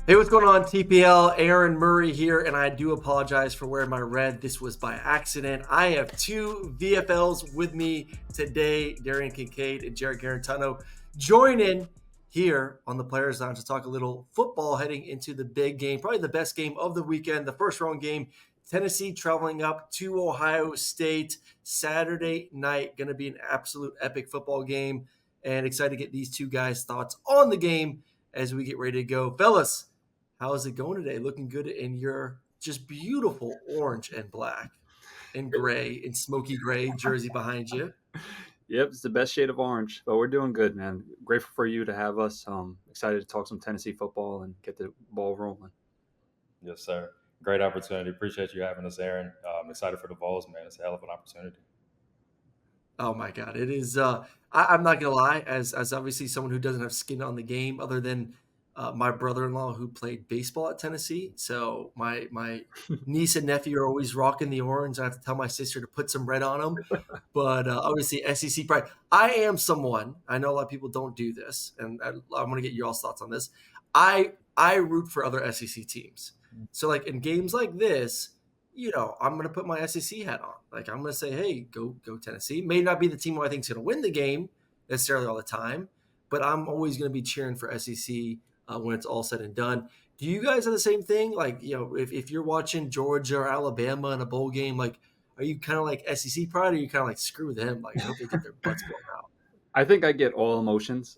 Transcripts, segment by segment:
Hey, what's going on, TPL? Aaron Murray here, and I do apologize for wearing my red. This was by accident. I have two VFLs with me today, Darian Kincaid and Jared Garantano, joining here on the Players Lounge to talk a little football heading into the big game, probably the best game of the weekend, the first round game. Tennessee traveling up to Ohio State Saturday night. Going to be an absolute epic football game, and excited to get these two guys' thoughts on the game as we get ready to go. Fellas, how is it going today? Looking good in your just beautiful orange and black and gray and smoky gray jersey behind you. Yep, it's the best shade of orange, but we're doing good, man. Grateful for you to have us. Excited to talk some Tennessee football and get the ball rolling. Yes, sir. Great opportunity. Appreciate you having us, Aaron. I'm excited for the Vols, man. It's a hell of an opportunity. Oh my God, it is. I'm not gonna lie, as obviously someone who doesn't have skin on the game, other than my brother-in-law who played baseball at Tennessee. So my niece and nephew are always rocking the orange. I have to tell my sister to put some red on them. But obviously, SEC pride. I am someone. I know a lot of people don't do this, and I'm going to get your all's thoughts on this. I root for other SEC teams. So like in games like this, I'm going to put my SEC hat on. Like I'm going to say, hey, go Tennessee. May not be the team who I think is going to win the game necessarily all the time, but I'm always going to be cheering for SEC when it's all said and done. Do you guys have the same thing? Like, if you're watching Georgia or Alabama in a bowl game, like, are you kind of like SEC pride, or are you kind of like screw them? Like, I hope they get their butts blown out. I think I get all emotions.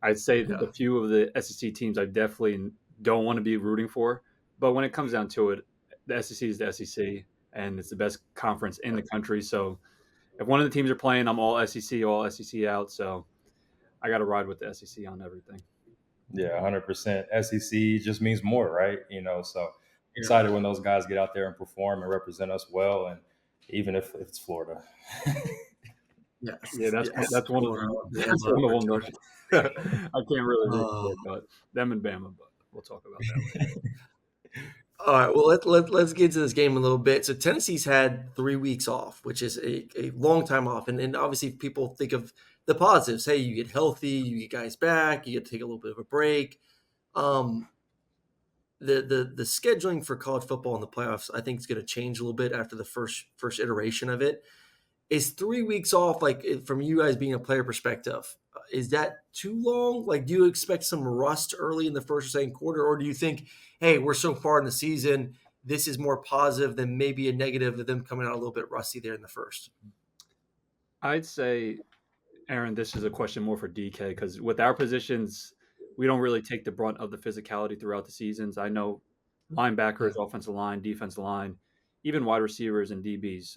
I'd say that Yeah, the few of the SEC teams I definitely don't want to be rooting for, but when it comes down to it, the SEC is the SEC, and it's the best conference in yeah. the country. So if one of the teams are playing, I'm all SEC out. So I got to ride with the SEC on everything. Yeah, 100%. SEC just means more, right? So Yeah. excited when those guys get out there and perform and represent us well, and even if it's Florida. Yeah, Yes, yes. that's one of Florida, them. That's Alabama, one of them. Virginia. I can't really root Uh, for, but them and Bama. But we'll talk about that later. all right. Well, let's get into this game a little bit. So Tennessee's had 3 weeks off, which is a long time off, and obviously people think of the positives. Hey, you get healthy, you get guys back, you get to take a little bit of a break. Um, the scheduling for college football in the playoffs, I think, is going to change a little bit after the first iteration of it. Is 3 weeks off, like from you guys being a player perspective, is that too long? Like, do you expect some rust early in the first or second quarter, or do you think, hey, we're so far in the season, this is more positive than maybe a negative of them coming out a little bit rusty there in the first? I'd say, Aaron, this is a question more for DK because with our positions, we don't really take the brunt of the physicality throughout the seasons. I know linebackers, Yeah, offensive line, defensive line, even wide receivers and DBs,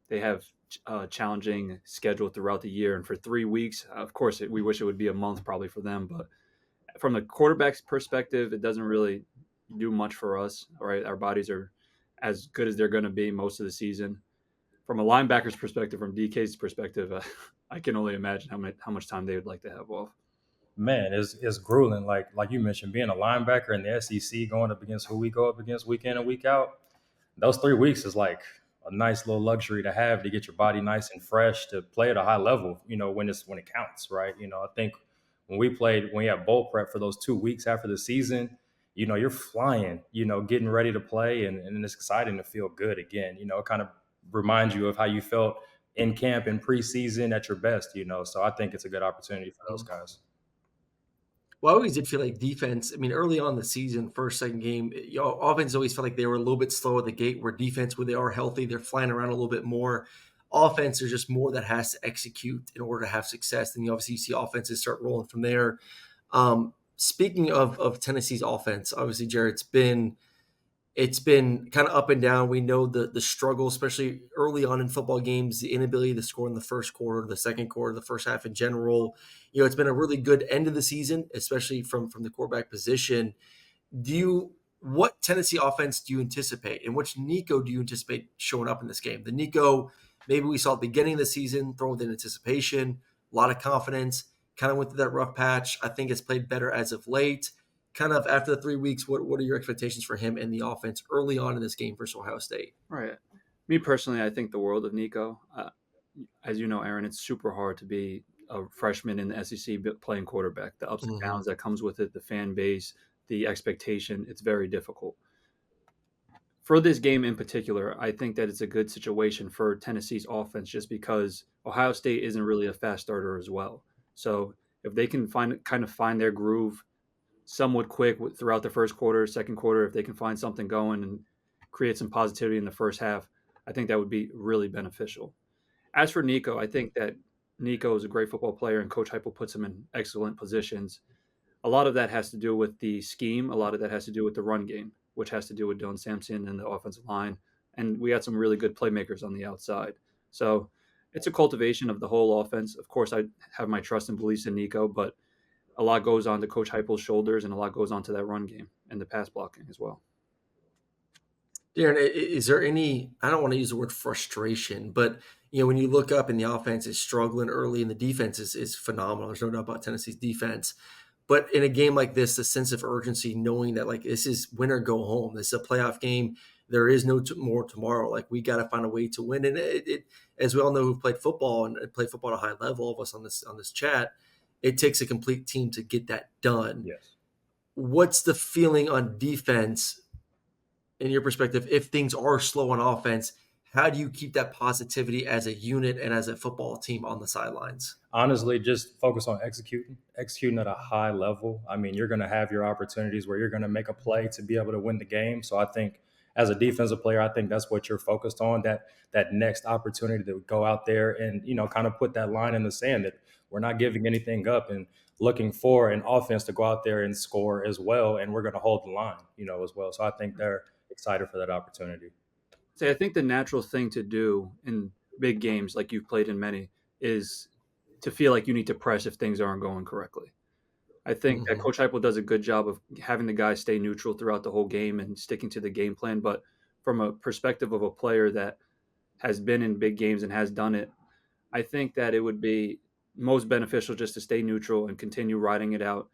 they have a challenging schedule throughout the year. And for 3 weeks, of course, we wish it would be a month probably for them. But from the quarterback's perspective, it doesn't really do much for us. All right, our bodies are as good as they're going to be most of the season. From a linebacker's perspective, from DK's perspective, I can only imagine how much time they would like to have off. Man, it's grueling. Like you mentioned, being a linebacker in the SEC, going up against who we go up against week in and week out. Those 3 weeks is like a nice little luxury to have to get your body nice and fresh to play at a high level. When it counts, right? I think when we have bowl prep for those 2 weeks after the season, you're flying. Getting ready to play, and it's exciting to feel good again. It kind of reminds you of how you felt in camp and preseason at your best. So I think it's a good opportunity for those guys. well, I always did feel like defense. I mean, early on in the season, first, second game, offense always felt like they were a little bit slow at the gate. Where defense, where they are healthy, they're flying around a little bit more. Offense, there's just more that has to execute in order to have success. And obviously, you see offenses start rolling from there. Speaking of Tennessee's offense, obviously, Jared, it's been kind of up and down. We know the struggle, especially early on in football games, the inability to score in the first quarter, the second quarter, the first half in general. It's been a really good end of the season, especially from the quarterback position. What Tennessee offense do you anticipate, and which Nico do you anticipate showing up in this game? The Nico maybe we saw at the beginning of the season, throwing with anticipation, a lot of confidence, kind of went through that rough patch. I think it's played better as of late. Kind of after the 3 weeks, what are your expectations for him and the offense early on in this game versus Ohio State? Right. Me personally, I think the world of Nico. As you know, Aaron, it's super hard to be a freshman in the SEC playing quarterback. The ups and Hmm. downs that comes with it, the fan base, the expectation, it's very difficult. For this game in particular, I think that it's a good situation for Tennessee's offense just because Ohio State isn't really a fast starter as well. So if they can find their groove somewhat quick throughout the first quarter, second quarter, if they can find something going and create some positivity in the first half, I think that would be really beneficial. As for Nico, I think that Nico is a great football player and Coach Heupel puts him in excellent positions. A lot of that has to do with the scheme. A lot of that has to do with the run game, which has to do with Dylan Sampson and the offensive line. And we had some really good playmakers on the outside. So it's a cultivation of the whole offense. Of course, I have my trust and beliefs in Nico, but a lot goes on to Coach Heupel's shoulders and a lot goes on to that run game and the pass blocking as well. Darren, is there any, I don't want to use the word frustration, but when you look up and the offense is struggling early and the defense is phenomenal. There's no doubt about Tennessee's defense. But in a game like this, the sense of urgency, knowing that like this is win or go home, this is a playoff game. There is no more tomorrow. Like we got to find a way to win. And as we all know, who've played football and played football at a high level, all of us on this chat, it takes a complete team to get that done. Yes. What's the feeling on defense, in your perspective, if things are slow on offense? How do you keep that positivity as a unit and as a football team on the sidelines? Honestly, just focus on executing at a high level. I mean, you're going to have your opportunities where you're going to make a play to be able to win the game. So I think as a defensive player, I think that's what you're focused on, that next opportunity to go out there and, kind of put that line in the sand that we're not giving anything up and looking for an offense to go out there and score as well. And we're going to hold the line, as well. So I think they're excited for that opportunity. I think the natural thing to do in big games, like you've played in many, is to feel like you need to press if things aren't going correctly. I think that Coach Heupel does a good job of having the guys stay neutral throughout the whole game and sticking to the game plan. But from a perspective of a player that has been in big games and has done it, I think that it would be most beneficial just to stay neutral and continue riding it out.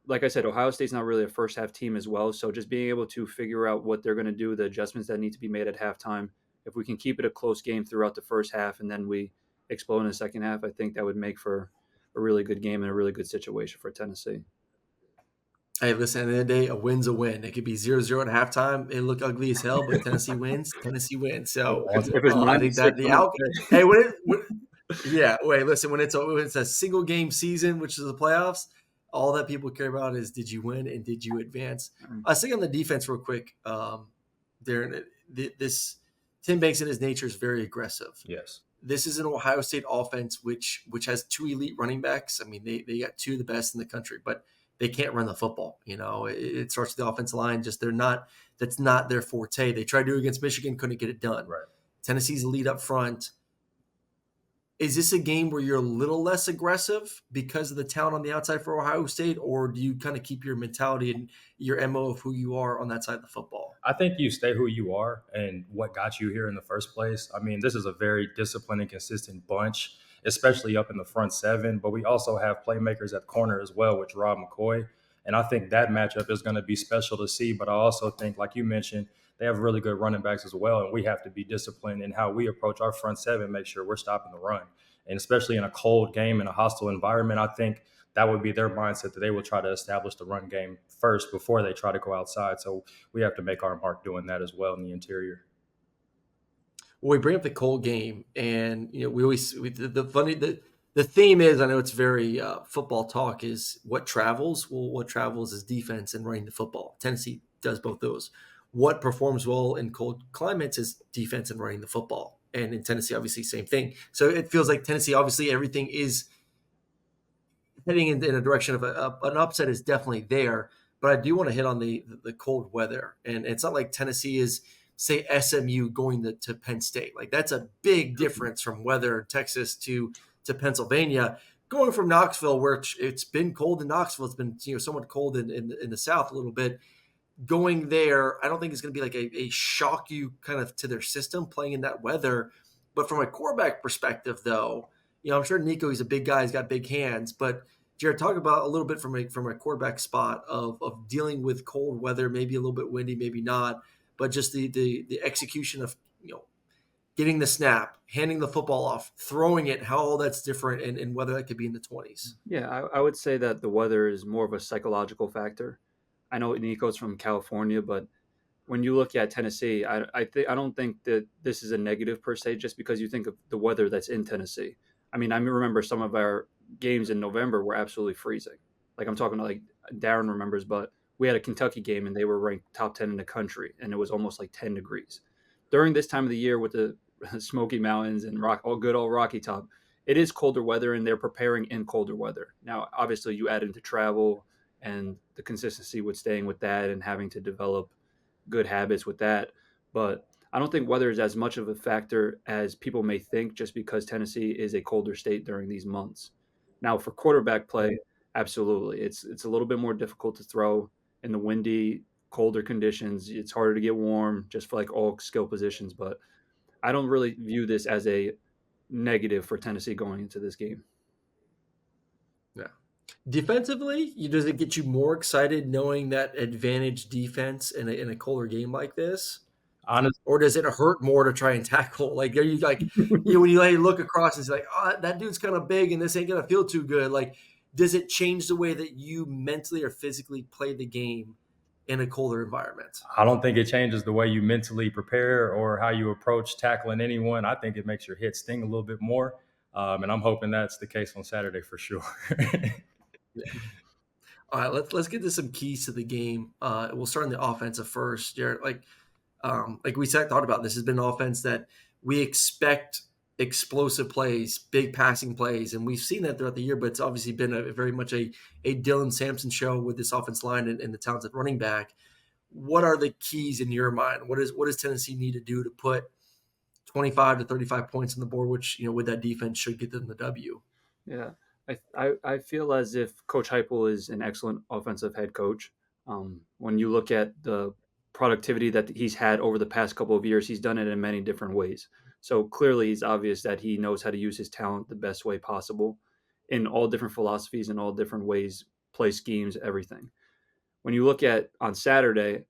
Like I said, Ohio State's not really a first half team as well. So just being able to figure out what they're going to do, the adjustments that need to be made at halftime, if we can keep it a close game throughout the first half and then we explode in the second half, I think that would make for a really good game and a really good situation for Tennessee. Hey, listen, at the end of the day, a win's a win. It could be 0-0 at halftime. It look ugly as hell, but Tennessee wins. Tennessee wins. So If it's I think that the outcome. Hey, listen, when it's a single game season, which is the playoffs, all that people care about is did you win and did you advance. I was thinking on the defense real quick, Darren. This Tim Banks in his nature is very aggressive. Yes. This is an Ohio State offense which has two elite running backs. I mean, they got two of the best in the country, but they can't run the football. It starts with the offensive line. That's not their forte. They tried to do it against Michigan, couldn't get it done. Right. Tennessee's elite up front. Is this a game where you're a little less aggressive because of the talent on the outside for Ohio State, or do you kind of keep your mentality and your MO of who you are on that side of the football? I think you stay who you are and what got you here in the first place. I mean, this is a very disciplined and consistent bunch, especially up in the front seven, but we also have playmakers at corner as well with Rob McCoy. And I think that matchup is going to be special to see. But I also think, like you mentioned, they have really good running backs as well. And we have to be disciplined in how we approach our front seven, make sure we're stopping the run. And especially in a cold game, in a hostile environment, I think that would be their mindset, that they will try to establish the run game first before they try to go outside. So we have to make our mark doing that as well in the interior. Well, we bring up the cold game, and we always the theme is, I know it's very football talk, is what travels. Well, what travels is defense and running the football. Tennessee does both those. What performs well in cold climates is defense and running the football. And in Tennessee, obviously, same thing. So it feels like Tennessee, obviously, everything is heading in a direction of an upset is definitely there. But I do want to hit on the cold weather. And it's not like Tennessee is, say, SMU going to Penn State. Like, that's a big difference from weather in Texas to Pennsylvania. Going from Knoxville, where it's been cold in Knoxville, it's been somewhat cold in the South a little bit. Going there, I don't think it's going to be like a shock you kind of to their system playing in that weather. But from a quarterback perspective, though, I'm sure Nico, he's a big guy, he's got big hands. But Jared, talk about a little bit from a quarterback spot of dealing with cold weather, maybe a little bit windy, maybe not, but just the execution of getting the snap, handing the football off, throwing it, how all that's different, and whether that could be in the 20s. Yeah, I would say that the weather is more of a psychological factor. I know Nico's from California, but when you look at Tennessee, I don't think that this is a negative per se, just because you think of the weather that's in Tennessee. I mean, I remember some of our games in November were absolutely freezing. Like I'm talking to like Darren remembers, but we had a Kentucky game and they were ranked top 10 in the country, and it was almost like 10 degrees during this time of the year with the Smoky Mountains and all good old Rocky Top. It is colder weather, and they're preparing in colder weather. Now, obviously, you add into travel and the consistency with staying with that and having to develop good habits with that. But I don't think weather is as much of a factor as people may think, just because Tennessee is a colder state during these months. Now, for quarterback play, absolutely, it's a little bit more difficult to throw in the windy, colder conditions. It's harder to get warm, just for like all skill positions. But I don't really view this as a negative for Tennessee going into this game. Yeah. Defensively, does it get you more excited knowing that advantage defense in a colder game like this? Honestly, Or does it hurt more to try and tackle? Like, are you like, when you like, look across and say, like, oh, that dude's kind of big and this ain't going to feel too good? Like, does it change the way that you mentally or physically play the game in a colder environment? I don't think it changes the way you mentally prepare or how you approach tackling anyone. I think it makes your hit sting a little bit more. And I'm hoping that's the case on Saturday for sure. All right, let's get to some keys to the game. We'll start on the offensive first, Jared. Like we said, thought about this has been an offense that we expect explosive plays, big passing plays, and we've seen that throughout the year. But it's obviously been very much a Dylan Sampson show with this offense line and the talented running back. What are the keys in your mind? What does Tennessee need to do to put 25 to 35 points on the board, which with that defense should get them the W? Yeah, I feel as if Coach Heupel is an excellent offensive head coach. When you look at the productivity that he's had over the past couple of years, he's done it in many different ways. So clearly, it's obvious that he knows how to use his talent the best way possible in all different philosophies and all different ways, play schemes, everything. When you look at on Saturday,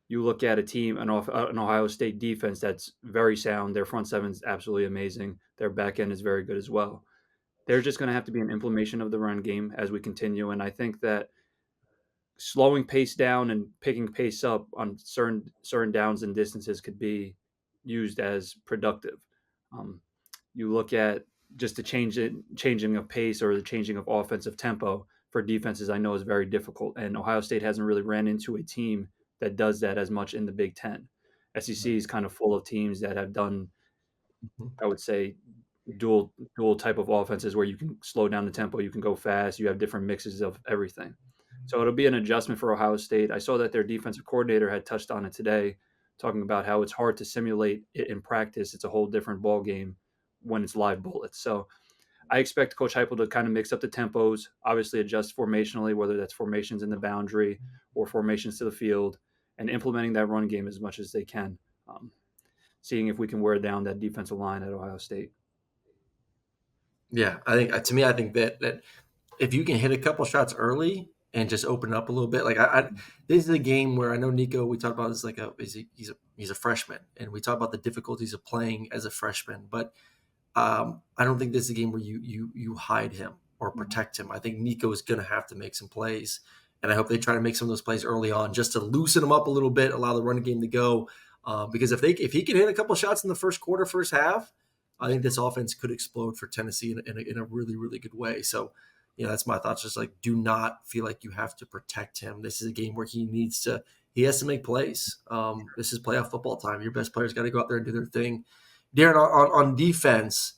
you look at a team, an Ohio State defense that's very sound. Their front seven is absolutely amazing. Their back end is very good as well. They're just going to have to be an implementation of the run game as we continue. And I think that slowing pace down and picking pace up on certain downs and distances could be used as productive. Um, you look at just the changing of pace or the changing of offensive tempo for defenses. I know is very difficult, and Ohio State hasn't really ran into a team that does that as much in the Big Ten. SEC is kind of full of teams that have done, I would say, dual type of offenses where you can slow down the tempo, you can go fast, you have different mixes of everything. So it'll be an adjustment for Ohio State. I saw that their defensive coordinator had touched on it today, talking about how it's hard to simulate it in practice. It's a whole different ball game when it's live bullets. So I expect Coach Heupel to kind of mix up the tempos, obviously adjust formationally, whether that's formations in the boundary or formations to the field, and implementing that run game as much as they can. Um, Seeing if we can wear down that defensive line at Ohio State. Yeah, I think to me, I think that if you can hit a couple shots early and just open up a little bit, like this is a game where I know Nico. We talked about this like he's a freshman, and we talk about the difficulties of playing as a freshman. But I don't think this is a game where you hide him or protect him. I think Nico is going to have to make some plays, and I hope they try to make some of those plays early on just to loosen him up a little bit, allow the running game to go. Because if he can hit a couple shots in the first quarter, first half, I think this offense could explode for Tennessee in a really, really good way. So, that's my thoughts. Just like, do not feel like you have to protect him. This is a game where he has to make plays. This is playoff football time. Your best players got to go out there and do their thing. Darren, on defense,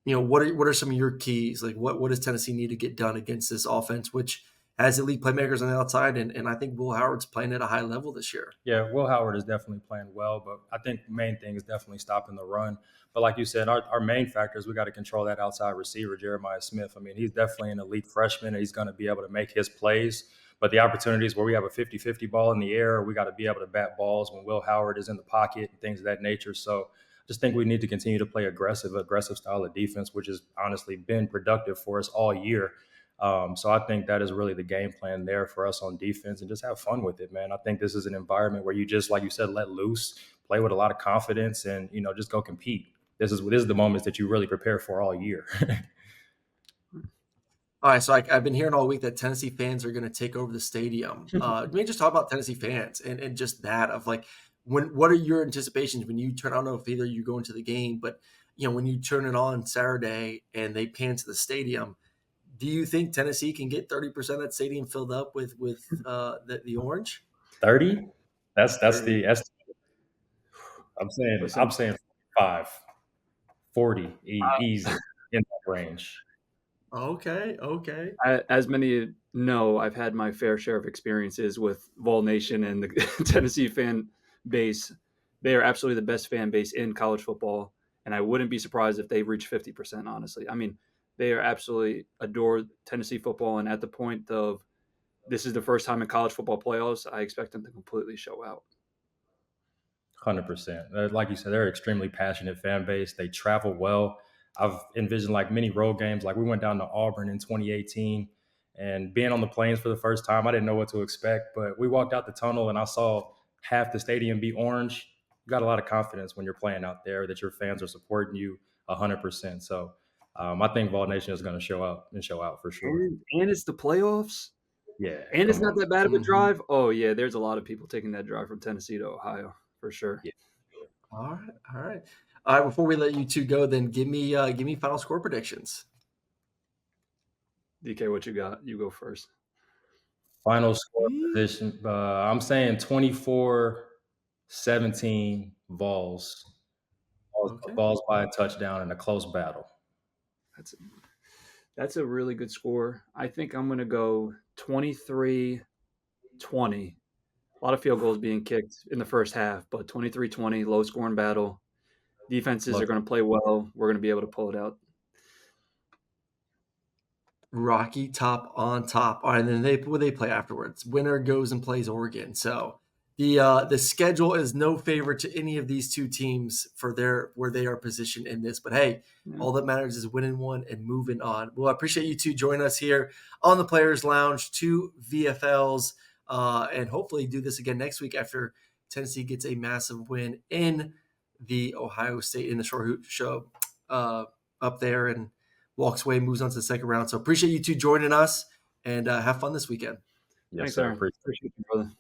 what are some of your keys? Like, what does Tennessee need to get done against this offense, which has elite playmakers on the outside, and I think Will Howard's playing at a high level this year. Yeah, Will Howard is definitely playing well, but I think the main thing is definitely stopping the run. But like you said, our main factor is we got to control that outside receiver, Jeremiah Smith. I mean, he's definitely an elite freshman, and he's going to be able to make his plays. But the opportunities where we have a 50-50 ball in the air, we got to be able to bat balls when Will Howard is in the pocket and things of that nature. So I just think we need to continue to play aggressive style of defense, which has honestly been productive for us all year. So I think that is really the game plan there for us on defense, and just have fun with it, man. I think this is an environment where you just, like you said, let loose, play with a lot of confidence, and just go compete. This is the moments that you really prepare for all year. All right, so I've been hearing all week that Tennessee fans are going to take over the stadium. Maybe just talk about Tennessee fans and just that of like what are your anticipations when you turn? I don't know if either you go into the game, but when you turn it on Saturday and they pan to the stadium, do you think Tennessee can get 30% of that stadium filled up with the orange? 30? That's 30. the that's I'm Listen, saying 45, 40 easy in that range. Okay, okay. as many know, I've had my fair share of experiences with Vol Nation and the Tennessee fan base. They are absolutely the best fan base in college football, and I wouldn't be surprised if they reach 50%. Honestly, I mean, they are absolutely adore Tennessee football, and at the point of this is the first time in college football playoffs, I expect them to completely show out. 100%. Like you said, they're an extremely passionate fan base. They travel well. I've envisioned like many road games. Like we went down to Auburn in 2018 and being on the plains for the first time, I didn't know what to expect, but we walked out the tunnel and I saw half the stadium be orange. You got a lot of confidence when you're playing out there that your fans are supporting you 100%. So I think Vol Nation is going to show out for sure. And it's the playoffs, Yeah, and it's come not on. that bad of a Mhm. drive. Oh yeah, there's a lot of people taking that drive from Tennessee to Ohio for sure. Yeah. All right, all right, all right. Before we let you two go, then give me final score predictions. DK, what you got? You go first. Final score Mm, position. I'm saying 24-17 Vols. Okay. Vols by a touchdown in a close battle. That's That's a really good score. I think I'm going to go 23-20. A lot of field goals being kicked in the first half, but 23-20, low scoring battle. Defenses are Love going to play well. We're going to be able to pull it out. Rocky Top on top. All right, and then they play afterwards. Winner goes and plays Oregon. So the schedule is no favor to any of these two teams for their where they are positioned in this. But hey, Yeah. all that matters is winning one and moving on. Well, I appreciate you two joining us here on the Players Lounge, two VFLs, and hopefully do this again next week after Tennessee gets a massive win in the Ohio State in the short hoop show up there and walks away, moves on to the second round. So appreciate you two joining us and have fun this weekend. Yes, Thanks, sir. Aaron. Appreciate it. Appreciate you, brother.